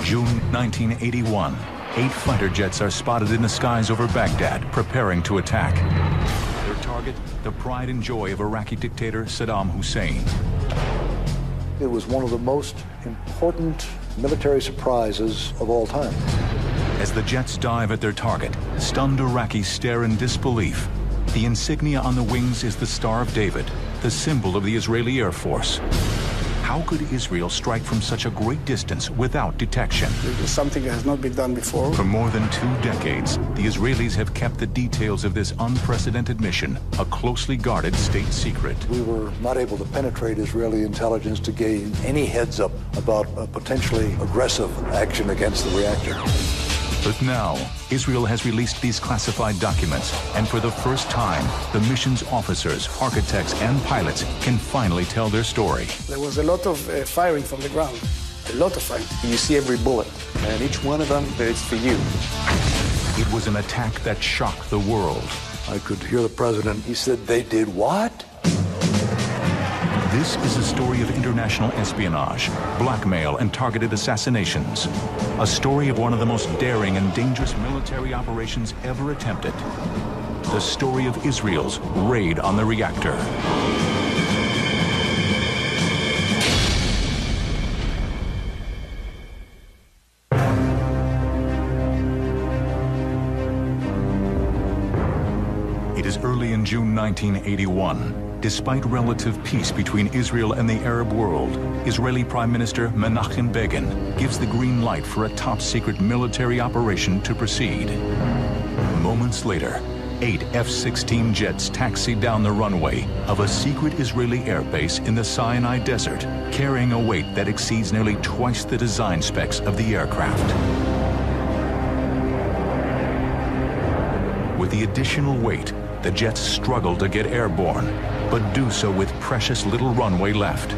June 1981. 8 fighter jets are spotted in the skies over Baghdad, preparing to attack. Their target, the pride and joy of Iraqi dictator Saddam Hussein. It was one of the most important military surprises of all time. As the jets dive at their target, stunned Iraqis stare in disbelief. The insignia on the wings is the Star of David, the symbol of the Israeli Air Force. How could Israel strike from such a great distance without detection? It is something that has not been done before. For more than 2 decades, the Israelis have kept the details of this unprecedented mission a closely guarded state secret. We were not able to penetrate Israeli intelligence to gain any heads up about a potentially aggressive action against the reactor. But now, Israel has released these classified documents, and for the first time, the mission's officers, architects, and pilots can finally tell their story. There was a lot of firing from the ground, a lot of firing. You see every bullet, and each one of them, it's for you. It was an attack that shocked the world. I could hear the president. He said, "They did what?" This is a story of international espionage, blackmail, and targeted assassinations. A story of one of the most daring and dangerous military operations ever attempted. The story of Israel's raid on the reactor. It is early in June 1981. Despite relative peace between Israel and the Arab world, Israeli Prime Minister Menachem Begin gives the green light for a top-secret military operation to proceed. Moments later, 8 F-16 jets taxi down the runway of a secret Israeli airbase in the Sinai Desert, carrying a weight that exceeds nearly twice the design specs of the aircraft. With the additional weight, the jets struggle to get airborne, but do so with precious little runway left.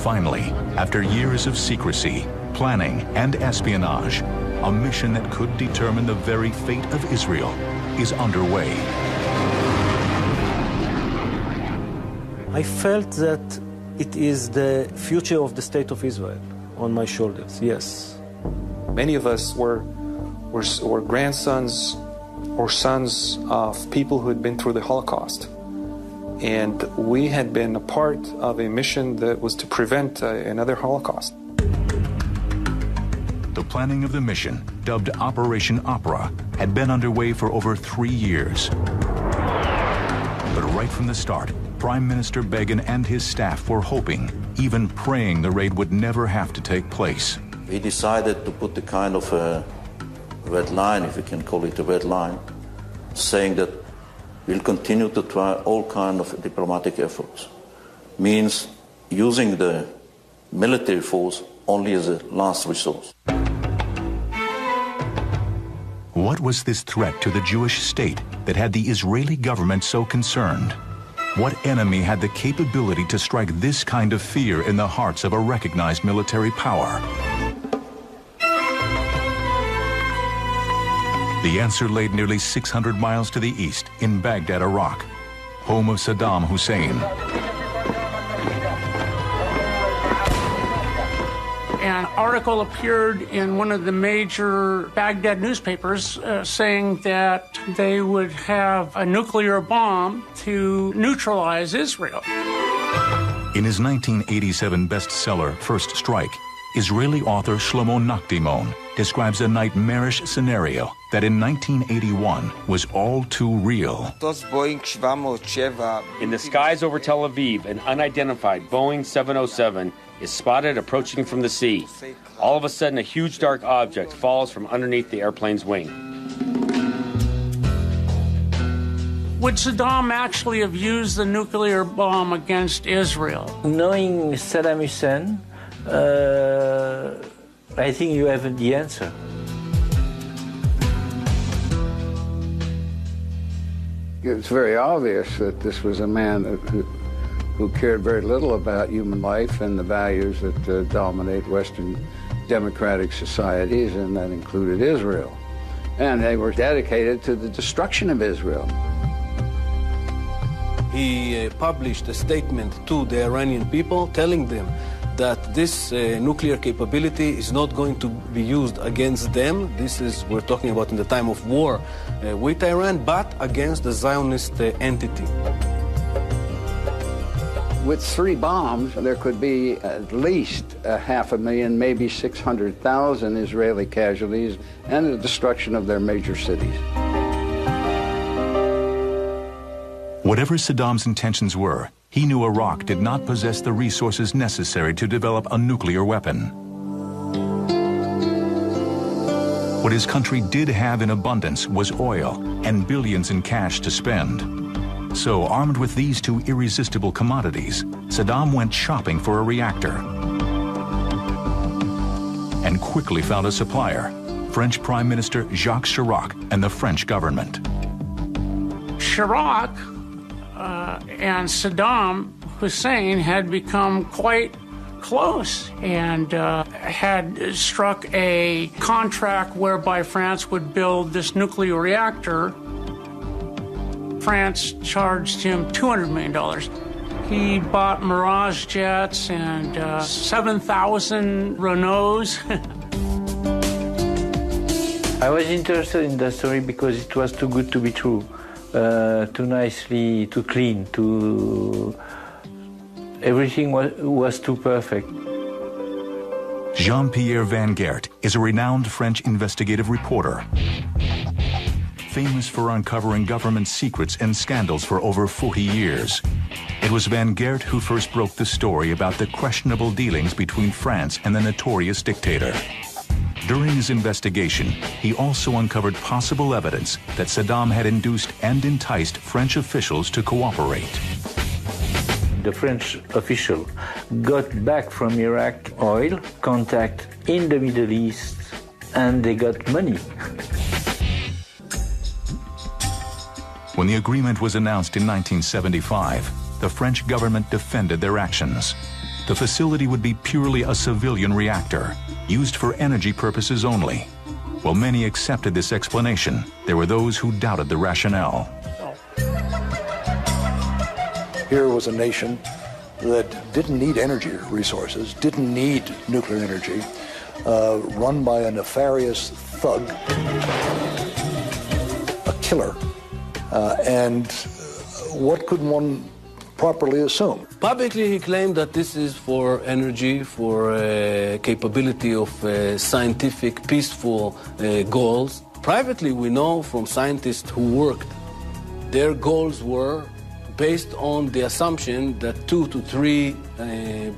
Finally, after years of secrecy, planning, and espionage, a mission that could determine the very fate of Israel is underway. I felt that it is the future of the state of Israel on my shoulders, yes. Many of us were grandsons or sons of people who had been through the Holocaust. And we had been a part of a mission that was to prevent another Holocaust. The planning of the mission, dubbed Operation Opera, had been underway for over 3 years. But right from the start, Prime Minister Begin and his staff were hoping, even praying, the raid would never have to take place. We decided to put the kind of a red line, if we can call it a red line, saying that we'll continue to try all kinds of diplomatic efforts. Means using the military force only as a last resource. What was this threat to the Jewish state that had the Israeli government so concerned? What enemy had the capability to strike this kind of fear in the hearts of a recognized military power? The answer laid nearly 600 miles to the east in Baghdad, Iraq, home of Saddam Hussein. An article appeared in one of the major Baghdad newspapers saying that they would have a nuclear bomb to neutralize Israel. In his 1987 bestseller, First Strike, Israeli author Shlomo Nachdimon describes a nightmarish scenario that in 1981 was all too real. In the skies over Tel Aviv, an unidentified Boeing 707 is spotted approaching from the sea. All of a sudden, a huge dark object falls from underneath the airplane's wing. Would Saddam actually have used the nuclear bomb against Israel? Knowing Saddam Hussein, I think you have the answer. It's very obvious that this was a man who cared very little about human life and the values that dominate Western democratic societies, and that included Israel. And they were dedicated to the destruction of Israel. He published a statement to the Iranian people telling them that this nuclear capability is not going to be used against them. We're talking about in the time of war with Iran, but against the Zionist entity. With 3 bombs, there could be at least 500,000, maybe 600,000 Israeli casualties and the destruction of their major cities. Whatever Saddam's intentions were, he knew Iraq did not possess the resources necessary to develop a nuclear weapon. What his country did have in abundance was oil and billions in cash to spend. So, armed with these 2 irresistible commodities, Saddam went shopping for a reactor and quickly found a supplier, French Prime Minister Jacques Chirac and the French government. Chirac and Saddam Hussein had become quite close and had struck a contract whereby France would build this nuclear reactor. France charged him $200 million. He bought Mirage jets and 7,000 Renaults. I was interested in that story because it was too good to be true, too nicely, too clean, everything was too perfect. Jean-Pierre Van Geert is a renowned French investigative reporter, famous for uncovering government secrets and scandals for over 40 years. It was Van Geert who first broke the story about the questionable dealings between France and the notorious dictator. During his investigation, he also uncovered possible evidence that Saddam had induced and enticed French officials to cooperate. The French official got back from Iraq oil, contact in the Middle East, and they got money. When the agreement was announced in 1975, the French government defended their actions. The facility would be purely a civilian reactor, used for energy purposes only. While many accepted this explanation, there were those who doubted the rationale. Here was a nation that didn't need energy resources, didn't need nuclear energy, run by a nefarious thug, a killer. And what could one properly assume? Publicly, he claimed that this is for energy, for capability of scientific, peaceful goals. Privately, we know from scientists who worked, their goals were based on the assumption that 2 to 3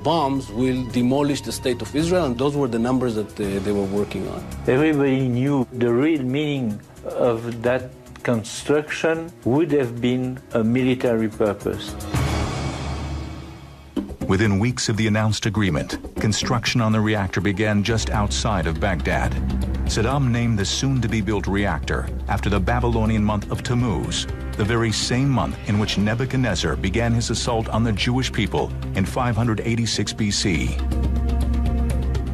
bombs will demolish the state of Israel, and those were the numbers that they were working on. Everybody knew the real meaning of that construction would have been a military purpose. Within weeks of the announced agreement, construction on the reactor began just outside of Baghdad. Saddam named the soon-to-be-built reactor after the Babylonian month of Tammuz, the very same month in which Nebuchadnezzar began his assault on the Jewish people in 586 BC.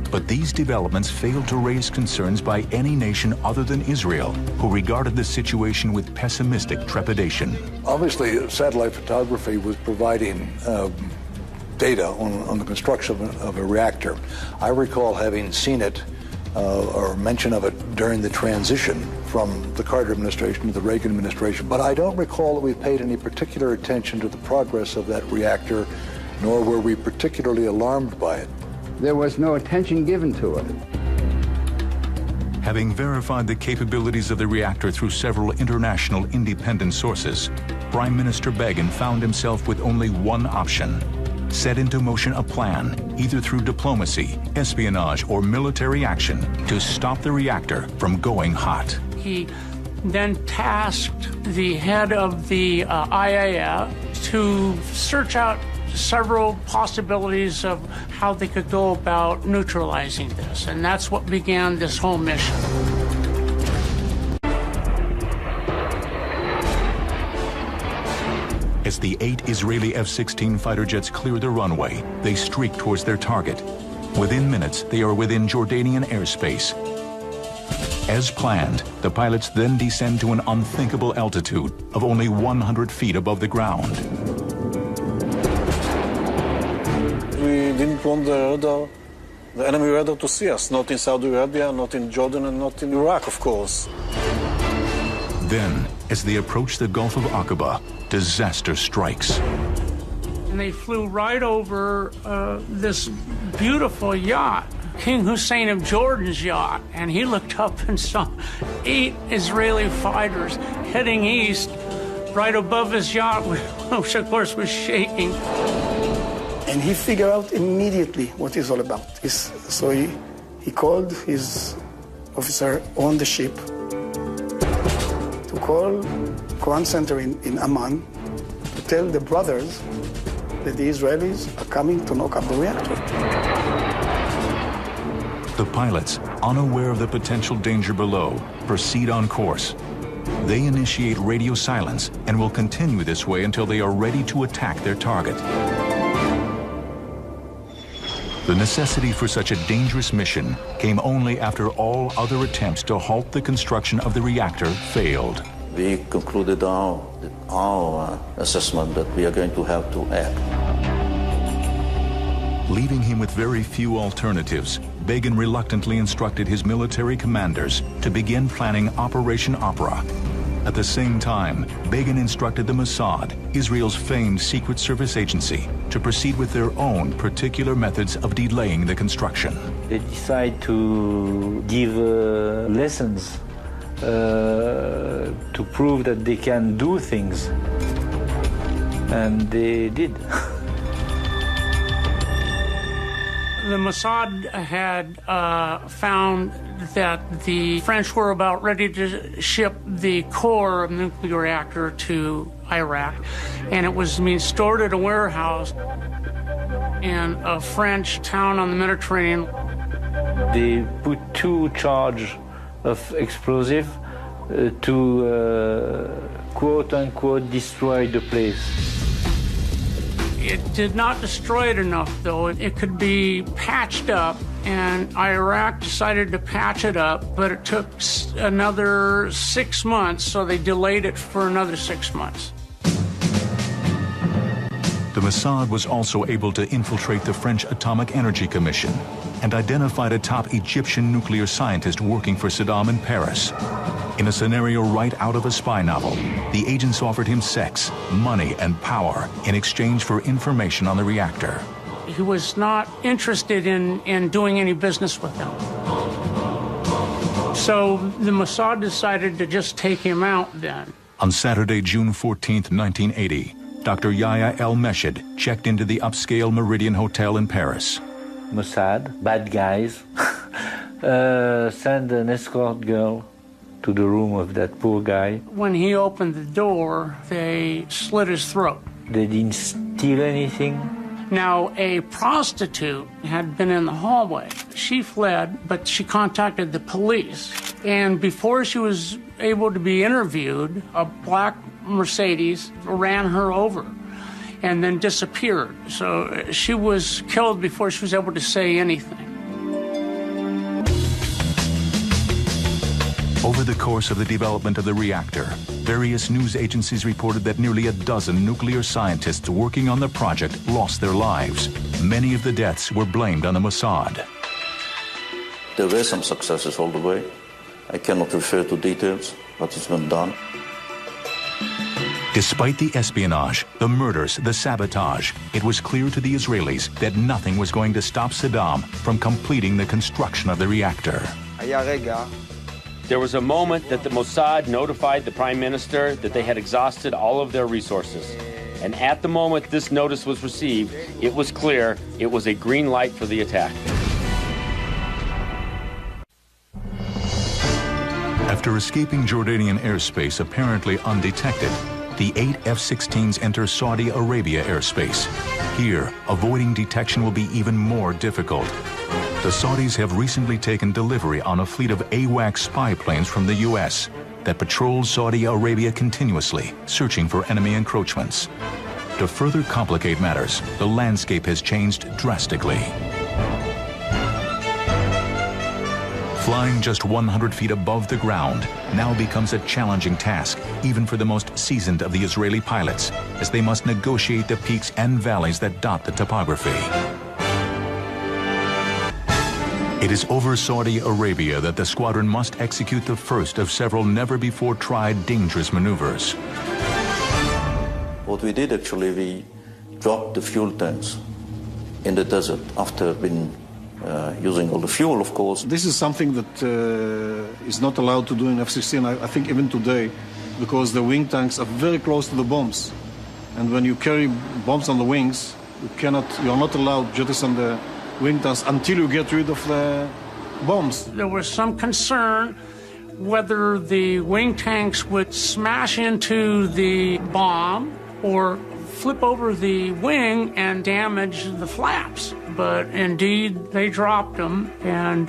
But these developments failed to raise concerns by any nation other than Israel, who regarded the situation with pessimistic trepidation. Obviously, satellite photography was providing data on the construction of a reactor. I recall having seen it or mention of it during the transition from the Carter administration to the Reagan administration, but I don't recall that we paid any particular attention to the progress of that reactor, nor were we particularly alarmed by it. There was no attention given to it. Having verified the capabilities of the reactor through several international independent sources, Prime Minister Begin found himself with only one option: set into motion a plan, either through diplomacy, espionage, or military action, to stop the reactor from going hot. He then tasked the head of the IAEA to search out several possibilities of how they could go about neutralizing this, and that's what began this whole mission. As the 8 Israeli F-16 fighter jets clear the runway, they streak towards their target. Within minutes, they are within Jordanian airspace. As planned, the pilots then descend to an unthinkable altitude of only 100 feet above the ground. We didn't didn't want the enemy radar to see us, not in Saudi Arabia, not in Jordan, and not in Iraq, of course. Then, as they approach the Gulf of Aqaba, disaster strikes. And they flew right over this beautiful yacht, King Hussein of Jordan's yacht, and he looked up and saw 8 Israeli fighters heading east right above his yacht, which of course was shaking. And he figured out immediately what it's all about. So he called his officer on the ship to call command center in Amman to tell the brothers that the Israelis are coming to knock up the reactor. The pilots, unaware of the potential danger below, proceed on course. They initiate radio silence and will continue this way until they are ready to attack their target. The necessity for such a dangerous mission came only after all other attempts to halt the construction of the reactor failed. We concluded our assessment that we are going to have to act. Leaving him with very few alternatives, Begin reluctantly instructed his military commanders to begin planning Operation Opera. At the same time, Begin instructed the Mossad, Israel's famed secret service agency, to proceed with their own particular methods of delaying the construction. They decide to give lessons to prove that they can do things. And they did. The Mossad had found that the French were about ready to ship the core of the nuclear reactor to Iraq, and it was being stored at a warehouse in a French town on the Mediterranean. They put 2 charges of explosive to quote-unquote destroy the place. It did not destroy it enough, though. It could be patched up, and Iraq decided to patch it up, but it took another 6 months, so they delayed it for another 6 months. The Mossad was also able to infiltrate the French Atomic Energy Commission and identified a top Egyptian nuclear scientist working for Saddam in Paris. In a scenario right out of a spy novel, the agents offered him sex, money, and power in exchange for information on the reactor. He was not interested in doing any business with them. So the Mossad decided to just take him out then. On Saturday, June 14, 1980, Dr. Yahya El-Meshed checked into the upscale Meridian Hotel in Paris. Mossad, bad guys, send an escort girl to the room of that poor guy. When he opened the door, they slit his throat. They didn't steal anything. Now, a prostitute had been in the hallway. She fled, but she contacted the police. And before she was able to be interviewed, a black Mercedes ran her over and then disappeared. So she was killed before she was able to say anything. Over the course of the development of the reactor, various news agencies reported that nearly a dozen nuclear scientists working on the project lost their lives. Many of the deaths were blamed on the Mossad. There were some successes all the way. I cannot refer to details, but it's been done. Despite the espionage, the murders, the sabotage, it was clear to the Israelis that nothing was going to stop Saddam from completing the construction of the reactor. There was a moment that the Mossad notified the Prime Minister that they had exhausted all of their resources. And at the moment this notice was received, it was clear it was a green light for the attack. After escaping Jordanian airspace apparently undetected, the 8 F-16s enter Saudi Arabia airspace. Here, avoiding detection will be even more difficult. The Saudis have recently taken delivery on a fleet of AWACS spy planes from the U.S. that patrol Saudi Arabia continuously, searching for enemy encroachments. To further complicate matters, the landscape has changed drastically. Flying just 100 feet above the ground now becomes a challenging task, even for the most seasoned of the Israeli pilots, as they must negotiate the peaks and valleys that dot the topography. It is over Saudi Arabia that the squadron must execute the first of several never-before-tried dangerous maneuvers. What we did actually, we dropped the fuel tanks in the desert after been using all the fuel, of course. This is something that is not allowed to do in F-16, I think even today, because the wing tanks are very close to the bombs. And when you carry bombs on the wings, you are not allowed to jettison the wing tanks until you get rid of the bombs. There was some concern whether the wing tanks would smash into the bomb or flip over the wing and damage the flaps. But indeed, they dropped them, and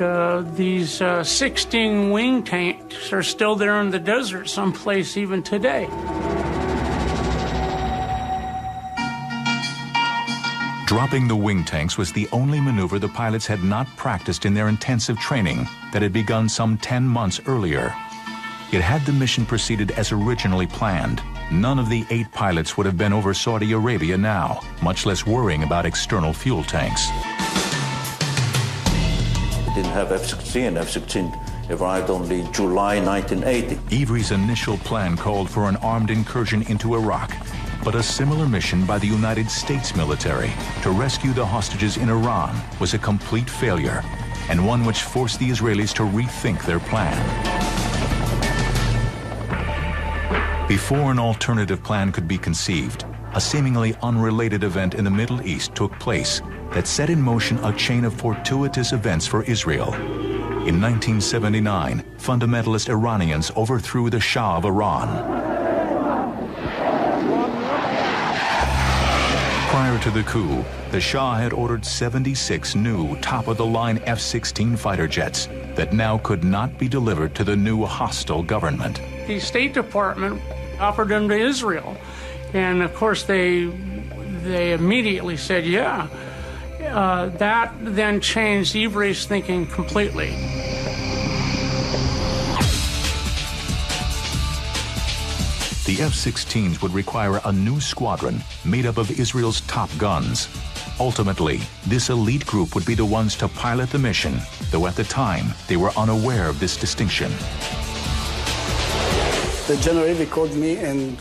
these 16 wing tanks are still there in the desert someplace even today. Dropping the wing tanks was the only maneuver the pilots had not practiced in their intensive training that had begun some 10 months earlier. Yet had the mission proceeded as originally planned, none of the 8 pilots would have been over Saudi Arabia now, much less worrying about external fuel tanks. We didn't have F-16. F-16 arrived only July 1980. Ivry's initial plan called for an armed incursion into Iraq, but a similar mission by the United States military to rescue the hostages in Iran was a complete failure, and one which forced the Israelis to rethink their plan. Before an alternative plan could be conceived, a seemingly unrelated event in the Middle East took place that set in motion a chain of fortuitous events for Israel. In 1979, fundamentalist Iranians overthrew the Shah of Iran. Prior to the coup, the Shah had ordered 76 new top-of-the-line F-16 fighter jets that now could not be delivered to the new hostile government. The State Department offered them to Israel, and of course they immediately said, yeah. That then changed Ivry's thinking completely. The F-16s would require a new squadron made up of Israel's top guns. Ultimately, this elite group would be the ones to pilot the mission, though at the time, they were unaware of this distinction. The General Ivry called me and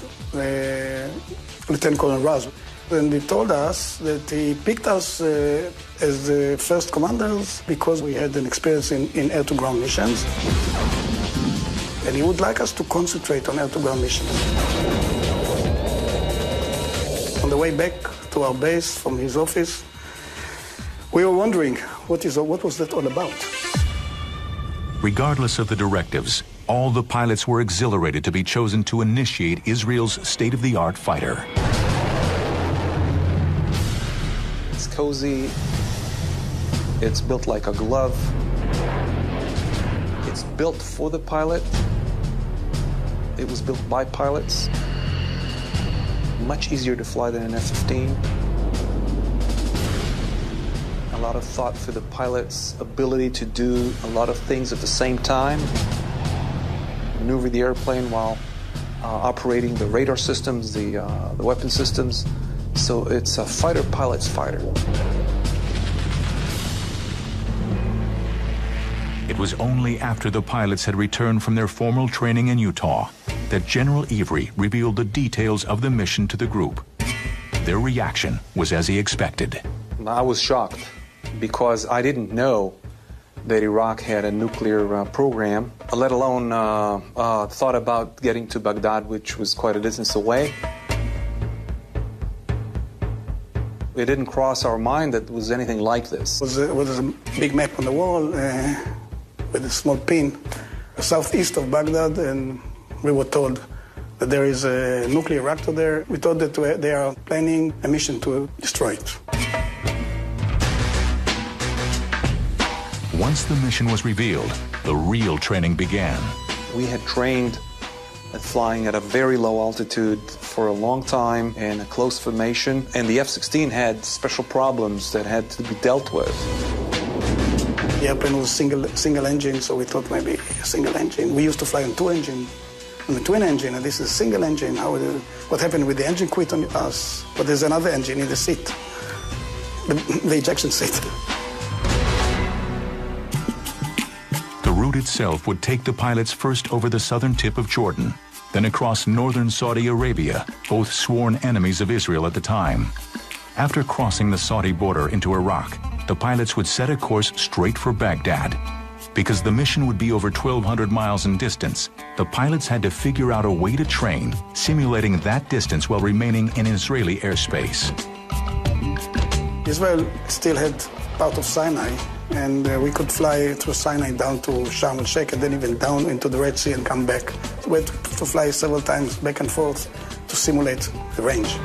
Lieutenant Colonel Raz, and he told us that he picked us as the first commanders because we had an experience in air-to-ground missions. And he would like us to concentrate on air-to-ground missions. On the way back to our base from his office, we were wondering, what was that all about? Regardless of the directives, all the pilots were exhilarated to be chosen to initiate Israel's state-of-the-art fighter. It's cozy. It's built like a glove. It's built for the pilot. It was built by pilots. Much easier to fly than an F-15. A lot of thought for the pilot's ability to do a lot of things at the same time. Maneuver the airplane while operating the radar systems, the weapon systems. So it's a fighter pilot's fighter. It was only after the pilots had returned from their formal training in Utah that General Ivry revealed the details of the mission to the group. Their reaction was as he expected. I was shocked because I didn't know that Iraq had a nuclear program, let alone thought about getting to Baghdad, which was quite a distance away. It didn't cross our mind that it was anything like this. It was a big map on the wall with a small pin southeast of Baghdad, and we were told that there is a nuclear reactor there. We thought that they are planning a mission to destroy it. Once the mission was revealed, the real training began. We had trained at flying at a very low altitude for a long time in a close formation, and the F-16 had special problems that had to be dealt with. The airplane was single engine, so we thought maybe a single engine. We used to fly on on the twin engine, and this is a single engine. What happened with the engine quit on us? But there's another engine in the seat, the ejection seat. route itself would take the pilots first over the southern tip of Jordan, then across northern Saudi Arabia, both sworn enemies of Israel at the time. After crossing the Saudi border into Iraq, the pilots would set a course straight for Baghdad. Because the mission would be over 1,200 miles in distance, the pilots had to figure out a way to train, simulating that distance while remaining in Israeli airspace. Israel still had part of Sinai, and we could fly through Sinai down to Sharm el-Sheikh and then even down into the Red Sea and come back. We had to fly several times back and forth to simulate the range.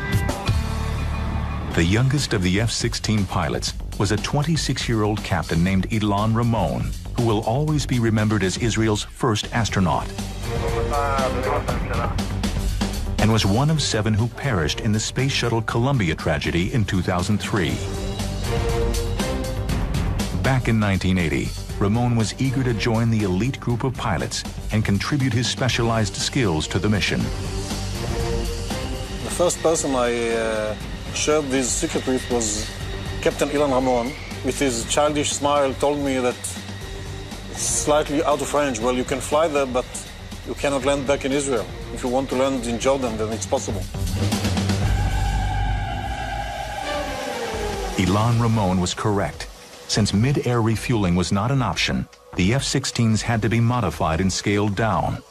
The youngest of the F-16 pilots was a 26-year-old captain named Ilan Ramon, who will always be remembered as Israel's first astronaut, and was one of 7 who perished in the Space Shuttle Columbia tragedy in 2003. Back in 1980, Ramon was eager to join the elite group of pilots and contribute his specialized skills to the mission. The first person I shared this secret with was Captain Ilan Ramon. With his childish smile, told me that it's slightly out of range. Well, you can fly there, but you cannot land back in Israel. If you want to land in Jordan, then it's possible. Ilan Ramon was correct. Since mid-air refueling was not an option, the F-16s had to be modified and scaled down.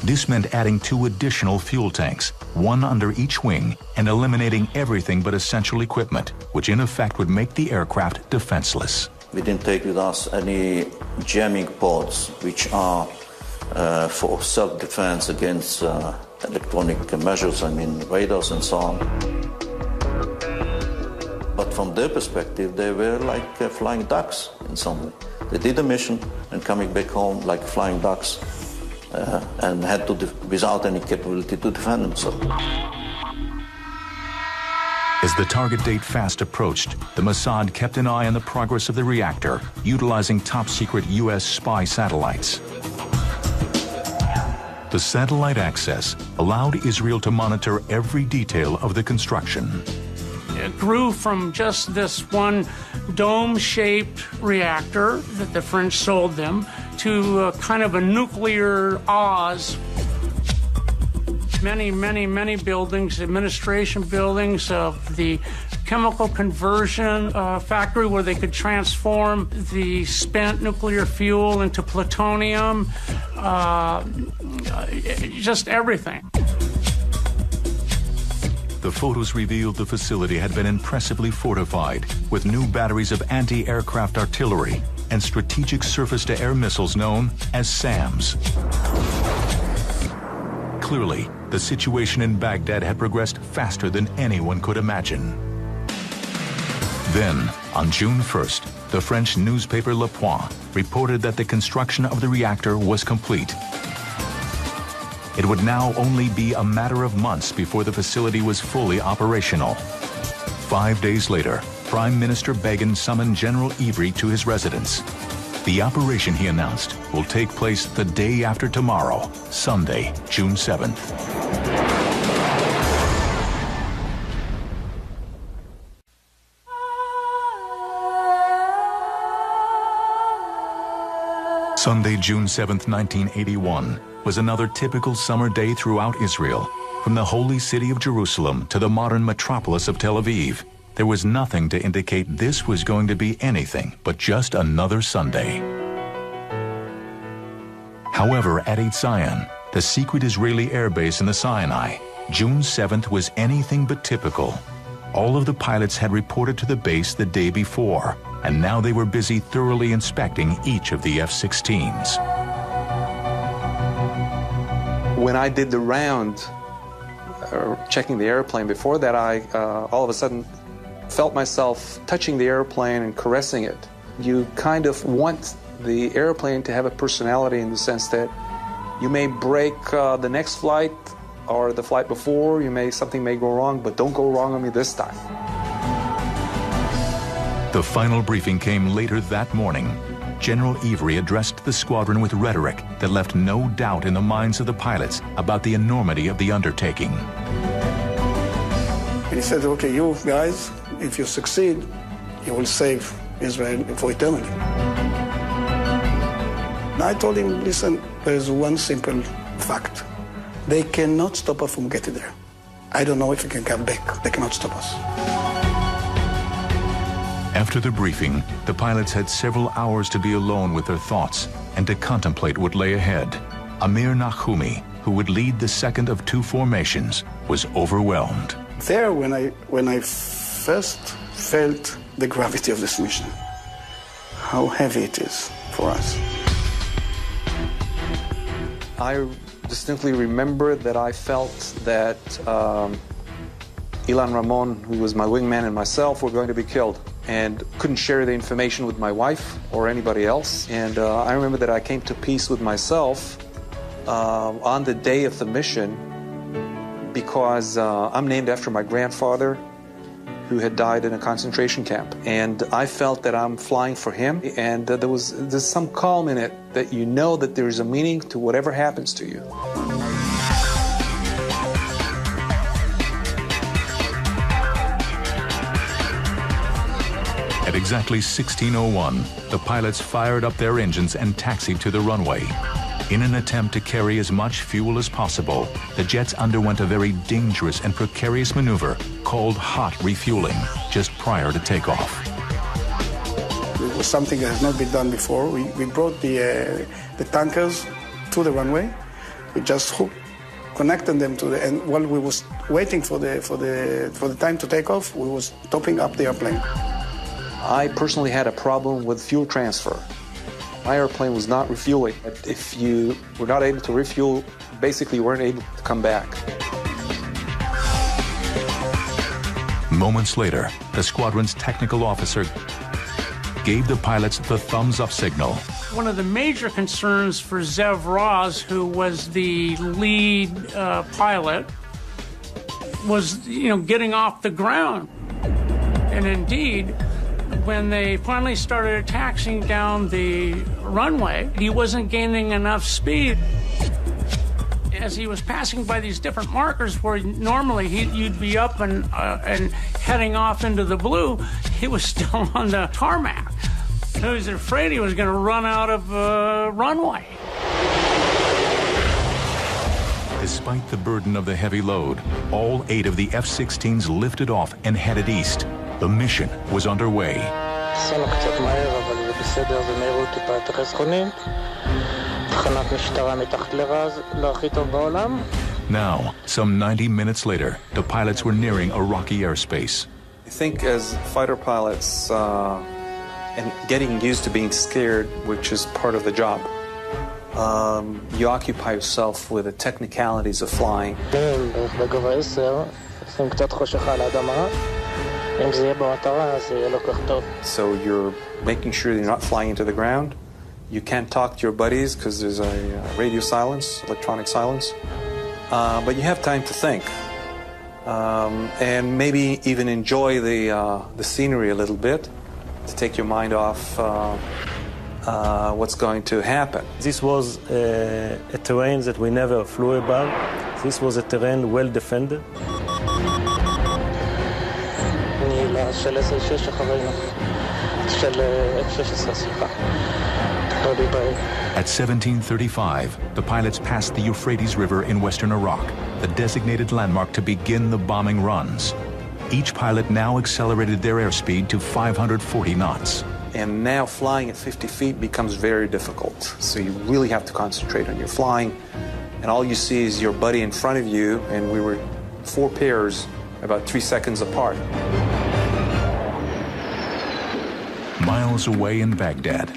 This meant adding 2 additional fuel tanks, one under each wing, and eliminating everything but essential equipment, which in effect would make the aircraft defenseless. We didn't take with us any jamming pods, which are for self-defense against electronic measures, I mean radars and so on. But from their perspective, they were like flying ducks in some way. They did a mission and coming back home like flying ducks and had to, without any capability to defend themselves. As the target date fast approached, the Mossad kept an eye on the progress of the reactor, utilizing top-secret U.S. spy satellites. The satellite access allowed Israel to monitor every detail of the construction. It grew from just this one dome-shaped reactor that the French sold them to kind of a nuclear Oz. Many buildings, administration buildings, the chemical conversion factory where they could transform the spent nuclear fuel into plutonium, just everything. The photos revealed the facility had been impressively fortified with new batteries of anti-aircraft artillery and strategic surface-to-air missiles known as SAMs. Clearly, the situation in Baghdad had progressed faster than anyone could imagine. Then, on June 1st, the French newspaper Le Point reported that the construction of the reactor was complete. It would now only be a matter of months before the facility was fully operational. 5 days later, Prime Minister Begin summoned General Ivry to his residence. The operation, he announced, will take place the day after tomorrow, Sunday, June 7th. Sunday, June 7th, 1981, was another typical summer day throughout Israel. From the holy city of Jerusalem to the modern metropolis of Tel Aviv, there was nothing to indicate this was going to be anything but just another Sunday. However, at Eitzion, the secret Israeli airbase in the Sinai, June 7th was anything but typical. All of the pilots had reported to the base the day before, and now they were busy thoroughly inspecting each of the F-16s. When I did the round, checking the airplane, before that I all of a sudden felt myself touching the airplane and caressing it. You kind of want the airplane to have a personality in the sense that you may break the next flight or the flight before, something may go wrong, but don't go wrong on me this time. The final briefing came later that morning. General Ivry addressed the squadron with rhetoric that left no doubt in the minds of the pilots about the enormity of the undertaking. And he said, okay, you guys, if you succeed, you will save Israel for eternity. I told him, listen, there's one simple fact. They cannot stop us from getting there. I don't know if we can come back. They cannot stop us. After the briefing, the pilots had several hours to be alone with their thoughts and to contemplate what lay ahead. Amir Nahumi, who would lead the second of two formations, was overwhelmed. There, when I first felt the gravity of this mission, how heavy it is for us. I distinctly remember that I felt that Ilan Ramon, who was my wingman, and myself were going to be killed, and couldn't share the information with my wife or anybody else. And I remember that I came to peace with myself on the day of the mission, because I'm named after my grandfather, who had died in a concentration camp. And I felt that I'm flying for him, and there's some calm in it, that you know that there's a meaning to whatever happens to you. At exactly 16:01, the pilots fired up their engines and taxied to the runway. In an attempt to carry as much fuel as possible, the jets underwent a very dangerous and precarious maneuver called hot refueling just prior to takeoff. It was something that has not been done before. We brought the tankers to the runway. We just connected them to and while we was waiting for the time to take off, we was topping up the airplane. I personally had a problem with fuel transfer. My airplane was not refueling. If you were not able to refuel, basically you weren't able to come back. Moments later, the squadron's technical officer gave the pilots the thumbs-up signal. One of the major concerns for Zev Raz, who was the lead pilot, was, getting off the ground. And indeed, when they finally started taxiing down the runway, he wasn't gaining enough speed. As he was passing by these different markers where normally you'd be up and heading off into the blue, he was still on the tarmac. He was afraid he was going to run out of runway. Despite the burden of the heavy load, all 8 of the F-16s lifted off and headed east. The mission was underway. Now, some 90 minutes later, the pilots were nearing a rocky airspace. I think as fighter pilots, and getting used to being scared, which is part of the job, you occupy yourself with the technicalities of flying. So you're making sure you're not flying into the ground. You can't talk to your buddies because there's a radio silence, electronic silence. But you have time to think. And maybe even enjoy the scenery a little bit to take your mind off what's going to happen. This was a terrain that we never flew above. This was a terrain well defended. At 17:35, the pilots passed the Euphrates River in western Iraq, the designated landmark to begin the bombing runs. Each pilot now accelerated their airspeed to 540 knots. And now flying at 50 feet becomes very difficult. So you really have to concentrate on your flying. And all you see is your buddy in front of you, and we were 4 pairs about 3 seconds apart. Miles away in Baghdad.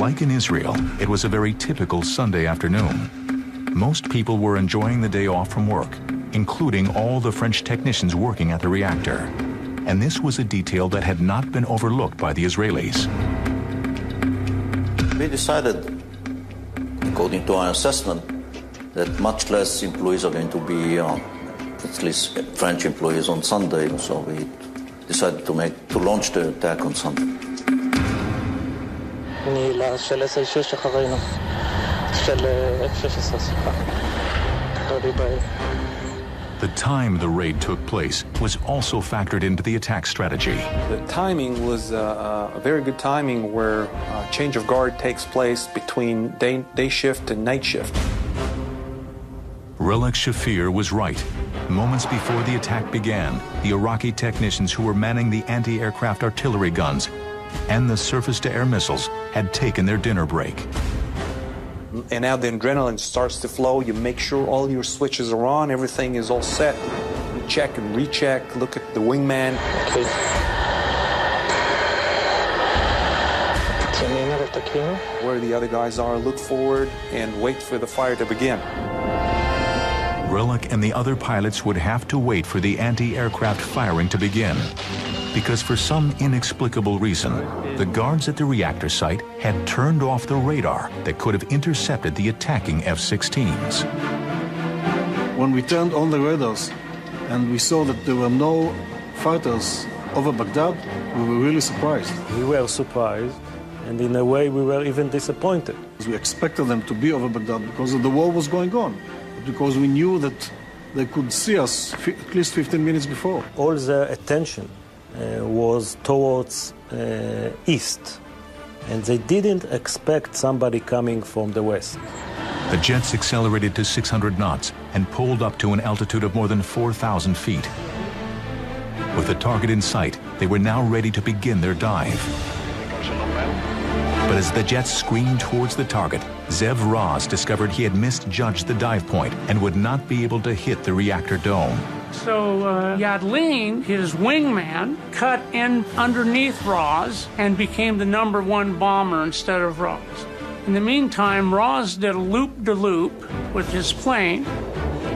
Like in Israel, it was a very typical Sunday afternoon. Most people were enjoying the day off from work, including all the French technicians working at the reactor. And this was a detail that had not been overlooked by the Israelis. We decided, according to our assessment, that much less employees are going to be, at least French employees, on Sunday. So we decided to launch the attack on Sunday. The time the raid took place was also factored into the attack strategy. The timing was a very good timing where change of guard takes place between day shift and night shift. Relek Shafir was right. Moments before the attack began, the Iraqi technicians who were manning the anti-aircraft artillery guns and the surface-to-air missiles had taken their dinner break. And now the adrenaline starts to flow. You make sure all your switches are on, everything is all set. You check and recheck, look at the wingman. Where the other guys are, look forward and wait for the fire to begin. Relek and the other pilots would have to wait for the anti-aircraft firing to begin, because for some inexplicable reason, the guards at the reactor site had turned off the radar that could have intercepted the attacking F-16s. When we turned on the radars and we saw that there were no fighters over Baghdad, we were really surprised. We were surprised, and in a way we were even disappointed. We expected them to be over Baghdad because the war was going on, because we knew that they could see us at least 15 minutes before. All the attention was towards east, and they didn't expect somebody coming from the west. The jets accelerated to 600 knots and pulled up to an altitude of more than 4,000 feet. With the target in sight, they were now ready to begin their dive. But as the jets screamed towards the target, Zev Raz discovered he had misjudged the dive point and would not be able to hit the reactor dome. So Yadlin, his wingman, cut in underneath Raz and became the #1 bomber instead of Raz. In the meantime, Raz did a loop-de-loop with his plane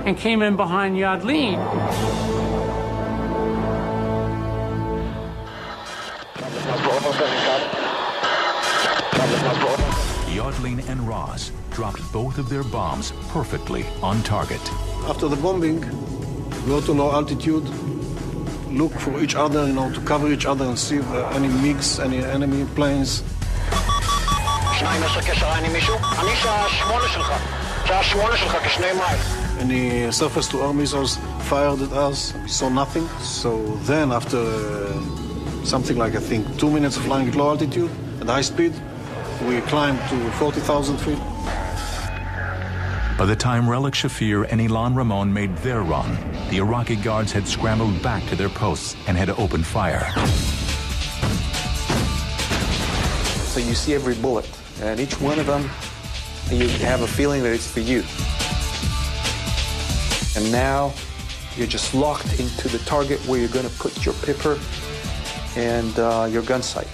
and came in behind Yadlin. Yadlin and Raz dropped both of their bombs perfectly on target. After the bombing, go to low altitude, look for each other, to cover each other and see if any MiGs, any enemy planes. Any surface-to-air missiles fired at us, we saw nothing. So then after something like, I think, 2 minutes of flying at low altitude, at high speed, we climbed to 40,000 feet. By the time Relek Shafir and Ilan Ramon made their run, the Iraqi guards had scrambled back to their posts and had opened fire. So you see every bullet, and each one of them, you have a feeling that it's for you. And now you're just locked into the target where you're going to put your pipper and your gun sight.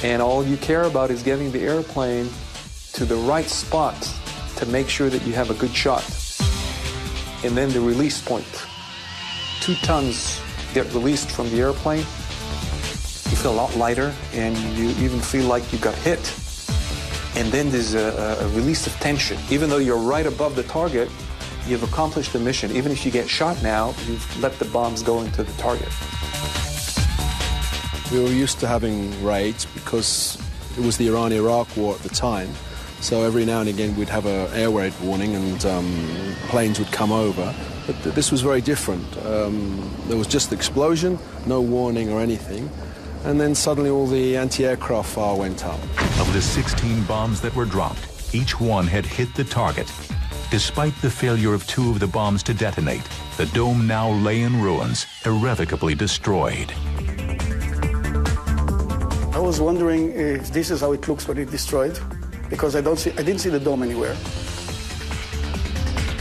And all you care about is getting the airplane to the right spot to make sure that you have a good shot. And then the release point. 2 tons get released from the airplane. You feel a lot lighter, and you even feel like you got hit. And then there's a release of tension. Even though you're right above the target, you've accomplished the mission. Even if you get shot now, you've let the bombs go into the target. We were used to having raids because it was the Iran-Iraq war at the time. So every now and again we'd have an air raid warning and planes would come over. But this was very different. There was just the explosion, no warning or anything. And then suddenly all the anti-aircraft fire went up. Of the 16 bombs that were dropped, each one had hit the target. Despite the failure of 2 of the bombs to detonate, the dome now lay in ruins, irrevocably destroyed. I was wondering if this is how it looks when it's destroyed, because I didn't see the dome anywhere.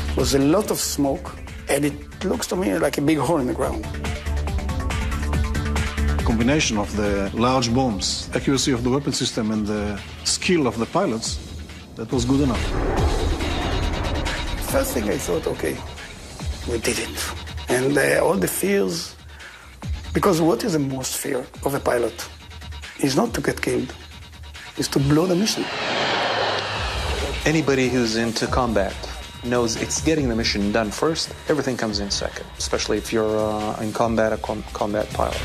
There was a lot of smoke, and it looks to me like a big hole in the ground. Combination of the large bombs, accuracy of the weapon system, and the skill of the pilots, that was good enough. First thing I thought, okay, we did it. And all the fears, because what is the most fear of a pilot? Is not to get killed, is to blow the mission. Anybody who's into combat knows it's getting the mission done first. Everything comes in second, especially if you're in combat, a combat pilot.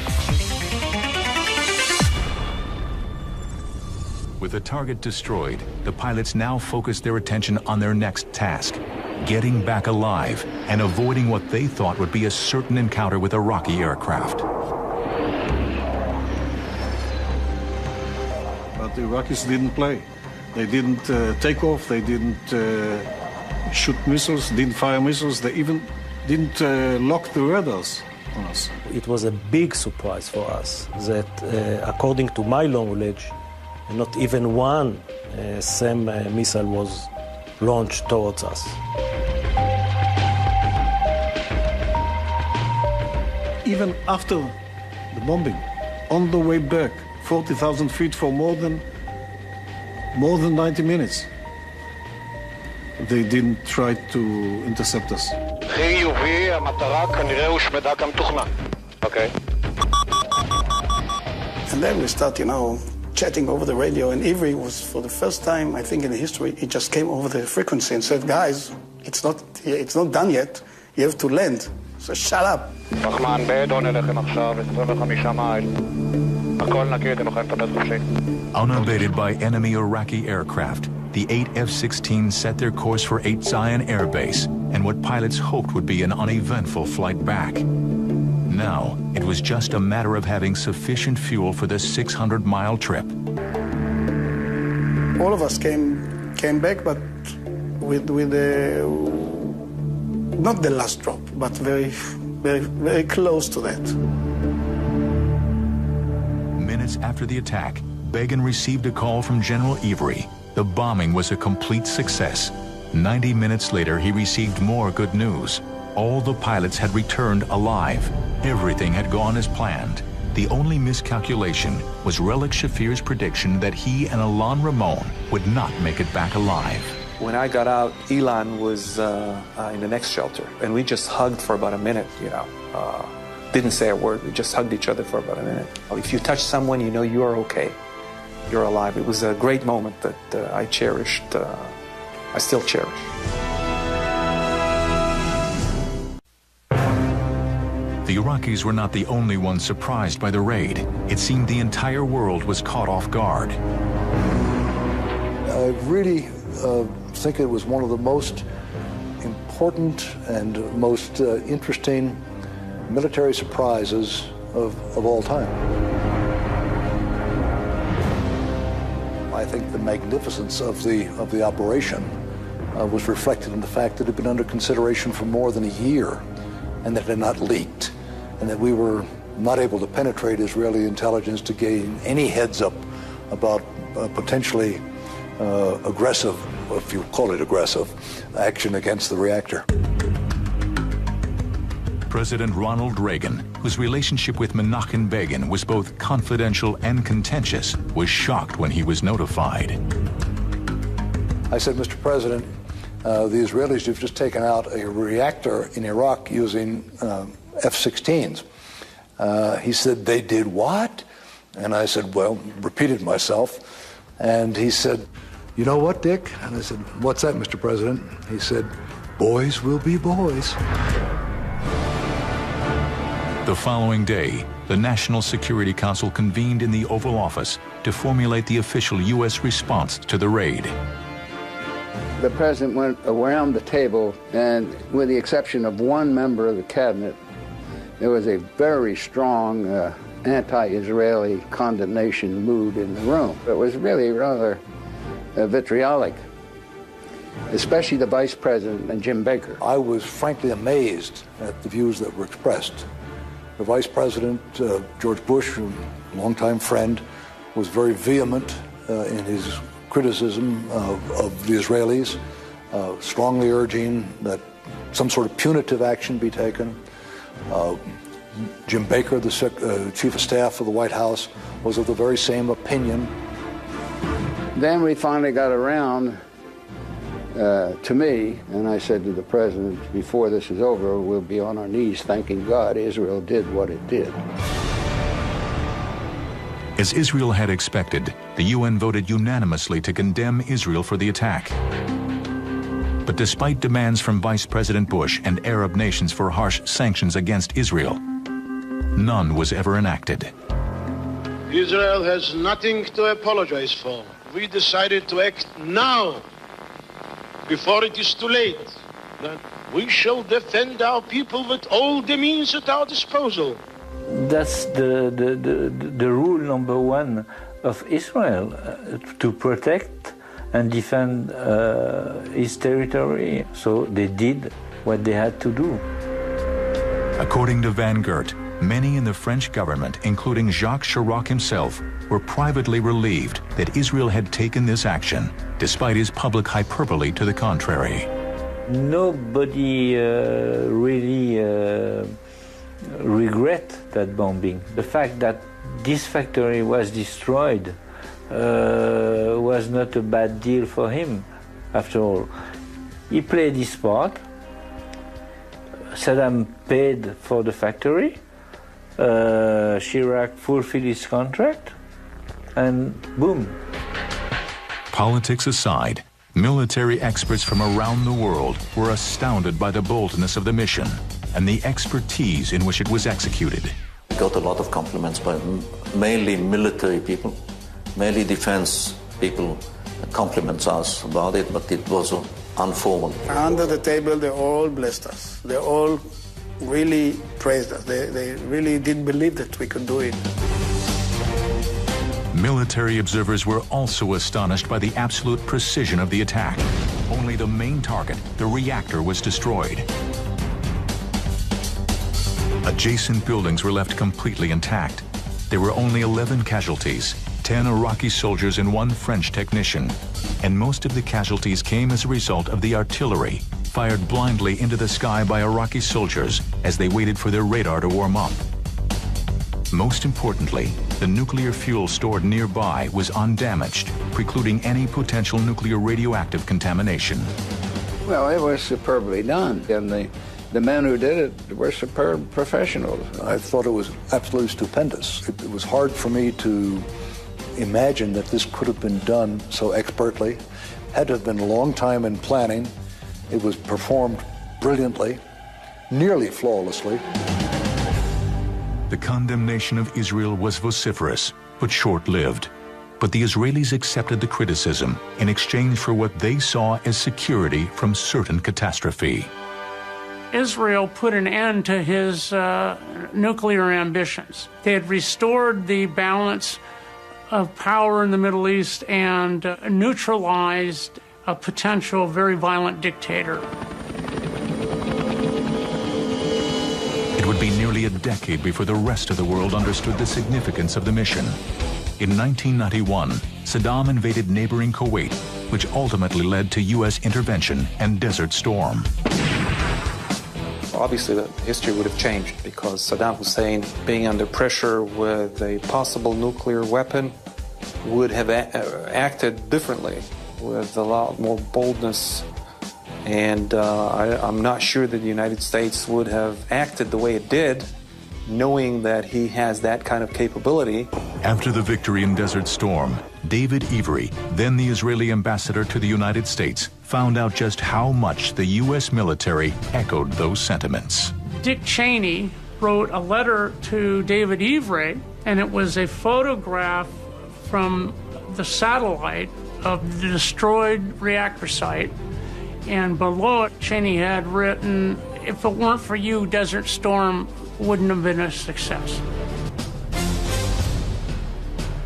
With the target destroyed, the pilots now focused their attention on their next task, getting back alive, and avoiding what they thought would be a certain encounter with Iraqi aircraft. But the Iraqis didn't play. They didn't take off, they didn't shoot missiles, didn't fire missiles, they even didn't lock the radars on us. It was a big surprise for us that, according to my knowledge, not even one SAM missile was launched towards us. Even after the bombing, on the way back, 40,000 feet for more than 90 minutes, they didn't try to intercept us. Okay. And then we start, chatting over the radio, and Ivry was, for the first time, I think in the history, he just came over the frequency and said, guys, it's not done yet. You have to land. So shut up. Unabated by enemy Iraqi aircraft, the 8 F-16s set their course for 8 Zion Air Base and what pilots hoped would be an uneventful flight back. Now, it was just a matter of having sufficient fuel for the 600-mile trip. All of us came back, but with not the last drop, but very, very, very close to that. Minutes after the attack, Begin received a call from General Ivry. The bombing was a complete success. 90 minutes later, he received more good news. All the pilots had returned alive. Everything had gone as planned. The only miscalculation was Relic Shafir's prediction that he and Ilan Ramon would not make it back alive. When I got out, Ilan was in the next shelter, and we just hugged for about a minute, Didn't say a word, we just hugged each other for about a minute. If you touch someone, you know you are okay. You're alive. It was a great moment that I cherished, I still cherish. The Iraqis were not the only ones surprised by the raid. It seemed the entire world was caught off guard. I really think it was one of the most important and most interesting military surprises of all time. I think the magnificence of the operation was reflected in the fact that it had been under consideration for more than a year and that it had not leaked, and that we were not able to penetrate Israeli intelligence to gain any heads up about potentially aggressive, if you call it aggressive, action against the reactor. President Ronald Reagan, whose relationship with Menachem Begin was both confidential and contentious, was shocked when he was notified. I said, Mr. President, the Israelis have just taken out a reactor in Iraq using F-16s. He said, they did what? And I said, well, repeated myself. And he said, you know what, Dick? And I said, what's that, Mr. President? He said, boys will be boys. The following day, the National Security Council convened in the Oval Office to formulate the official U.S. response to the raid. The president went around the table, and with the exception of one member of the cabinet, there was a very strong anti-Israeli condemnation mood in the room. It was really rather vitriolic, especially the vice president and Jim Baker. I was frankly amazed at the views that were expressed. The vice president, George Bush, a longtime friend, was very vehement in his criticism of the Israelis, strongly urging that some sort of punitive action be taken. Jim Baker, the chief of staff of the White House, was of the very same opinion. Then we finally got around to me, and I said to the president, before this is over, we'll be on our knees thanking God Israel did what it did. As Israel had expected, the UN voted unanimously to condemn Israel for the attack. But despite demands from Vice President Bush and Arab nations for harsh sanctions against Israel, none was ever enacted. Israel has nothing to apologize for. We decided to act now, before it is too late. that we shall defend our people with all the means at our disposal. That's the rule number one of Israel, to protect and defend his territory. So they did what they had to do. According to Van Gert, many in the French government, including Jacques Chirac himself, were privately relieved that Israel had taken this action, despite his public hyperbole to the contrary. Nobody really regret that bombing. The fact that this factory was destroyed was not a bad deal for him, after all. He played his part. Saddam paid for the factory. Chirac fulfilled his contract, and boom. Politics aside, military experts from around the world were astounded by the boldness of the mission and the expertise in which it was executed. We got a lot of compliments by mainly military people, mainly defense people compliments us about it, but it was informal. Under the table, they all blessed us. They all really praised us. They really did believe that we could do it. Military observers were also astonished by the absolute precision of the attack. Only the main target, the reactor, was destroyed. Adjacent buildings were left completely intact. There were only 11 casualties, 10 Iraqi soldiers and 1 French technician. And most of the casualties came as a result of the artillery, fired blindly into the sky by Iraqi soldiers as they waited for their radar to warm up. Most importantly, the nuclear fuel stored nearby was undamaged, precluding any potential nuclear radioactive contamination. Well, it was superbly done, and the men who did it were superb professionals. I thought it was absolutely stupendous. It was hard for me to imagine that this could have been done so expertly. Had to have been a long time in planning. It was performed brilliantly, nearly flawlessly. The condemnation of Israel was vociferous, but short-lived. But the Israelis accepted the criticism in exchange for what they saw as security from certain catastrophe. Israel put an end to his nuclear ambitions. They had restored the balance of power in the Middle East and neutralized a potential very violent dictator. It would be nearly a decade before the rest of the world understood the significance of the mission. In 1991, Saddam invaded neighboring Kuwait, which ultimately led to U.S. intervention and Desert Storm. Obviously, the history would have changed because Saddam Hussein, being under pressure with a possible nuclear weapon, would have acted differently with a lot more boldness. And I'm not sure that the United States would have acted the way it did, knowing that he has that kind of capability. After the victory in Desert Storm, David Avery, then the Israeli ambassador to the United States, found out just how much the U.S. military echoed those sentiments. Dick Cheney wrote a letter to David Avery, and it was a photograph from the satellite of the destroyed reactor site. And below it, Cheney had written, "If it weren't for you, Desert Storm wouldn't have been a success."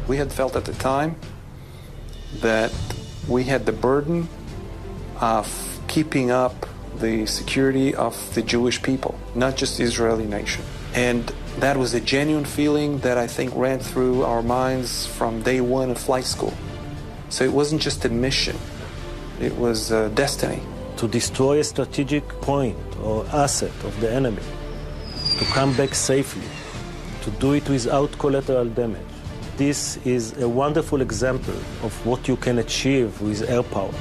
We had felt at the time that we had the burden of keeping up the security of the Jewish people, not just the Israeli nation. And that was a genuine feeling that I think ran through our minds from day one of flight school. So it wasn't just a mission, it was a destiny. To destroy a strategic point or asset of the enemy, to come back safely, to do it without collateral damage. This is a wonderful example of what you can achieve with air power.